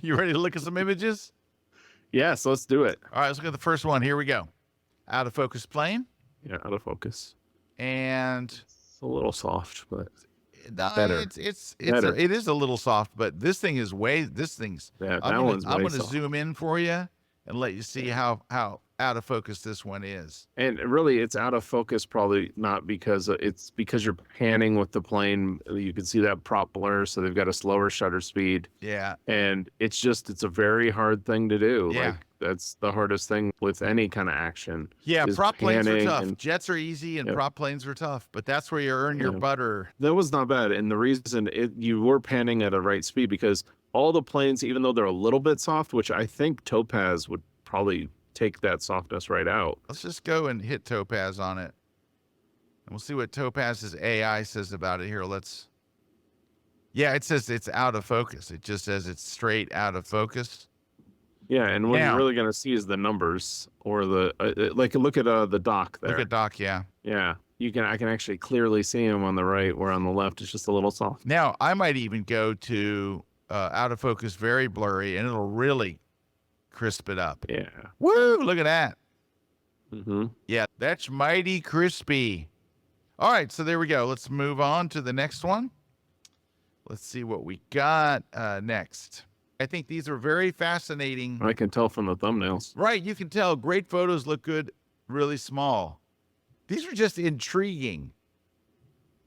You ready to look at some images? Yes, let's do it. All right, let's look at the first one. Here we go. Out of focus plane. Yeah, out of focus. And it's a little soft, but better. It is a little soft, but this thing is Yeah, I'm gonna zoom in for you and let you see how out of focus this one is. And really, it's out of focus probably not because it's because you're panning with the plane. You can see that prop blur, so they've got a slower shutter speed. Yeah. And it's a very hard thing to do. Yeah. Like that's the hardest thing with any kind of action. Yeah, prop planes are tough. Jets are easy and prop planes are tough, but that's where you earn your butter. That was not bad. And the reason you were panning at a right speed because all the planes, even though they're a little bit soft, which I think Topaz would probably take that softness right out. Let's just go and hit Topaz on it. And we'll see what Topaz's AI says about it here. Yeah, it says it's out of focus. It just says it's straight out of focus. Yeah, and what you're really going to see is the numbers or the, like look at the dock there. Look at dock, yeah. Yeah, I can actually clearly see them on the right, where on the left it's just a little soft. Now, I might even go to out of focus, very blurry, and it'll really crisp it up. Yeah. Woo, look at that. Mm-hmm. Yeah, that's mighty crispy. All right, so there we go. Let's move on to the next one. Let's see what we got next. I think these are very fascinating. I can tell from the thumbnails. Right, you can tell. Great photos look good, really small. These are just intriguing.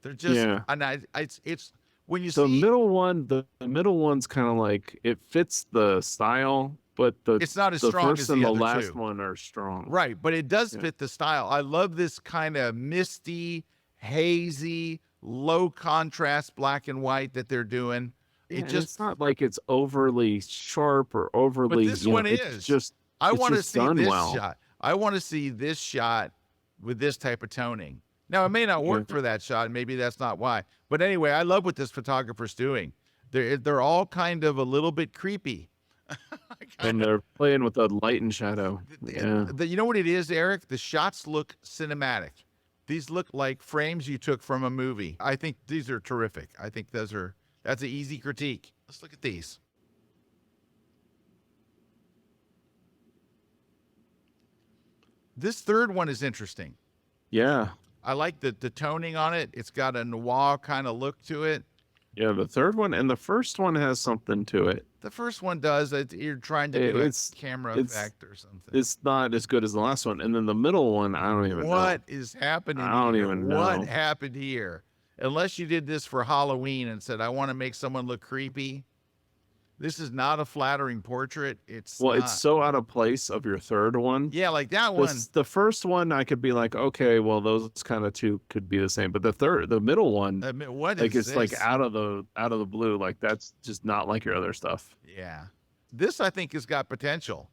They're just, and it's when you see. The middle one, the middle one's kind of like, it fits the style, but it's not as strong as the first and the other last two. One are strong. Right, but it does fit the style. I love this kind of misty, hazy, low contrast black and white that they're doing. It's not like it's overly sharp or overly. But this one is just. I want to see this shot. I want to see this shot with this type of toning. Now it may not work for that shot. Maybe that's not why. But anyway, I love what this photographer's doing. They're all kind of a little bit creepy. And they're playing with the light and shadow. Yeah. You know what it is, Eric? The shots look cinematic. These look like frames you took from a movie. I think these are terrific. I think that's an easy critique. Let's look at these. This third one is interesting. Yeah. I like the toning on it. It's got a noir kind of look to it. Yeah, the third one and the first one has something to it. The first one does. You're trying to do a camera effect or something. It's not as good as the last one. And then the middle one, I don't even know. What is happening? I don't even know. What happened here? Unless you did this for Halloween and said, I want to make someone look creepy. This is not a flattering portrait. It's so out of place of your third one. Yeah, like that one. The first one, I could be like, okay, well, those kind of two could be the same. But the middle one, what is it's this? like out of the blue. Like that's just not like your other stuff. Yeah, this I think has got potential.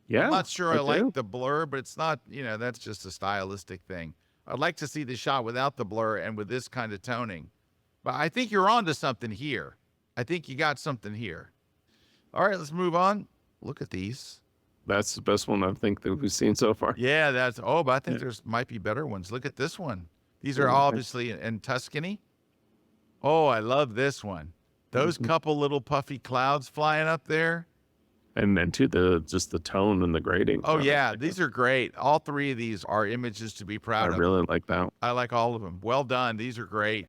Yeah, I'm not sure I like the blur, but it's not. That's just a stylistic thing. I'd like to see the shot without the blur and with this kind of toning. But I think you're onto something here. I think you got something here. All right, let's move on. Look at these. That's the best one I think that we've seen so far. Yeah, but I think there's might be better ones. Look at this one. These are obviously in Tuscany. Oh, I love this one. Those couple little puffy clouds flying up there. And then too, just the tone and the grading. Oh yeah, these are great. All three of these are images to be proud of. I really like that. I like all of them. Well done. These are great.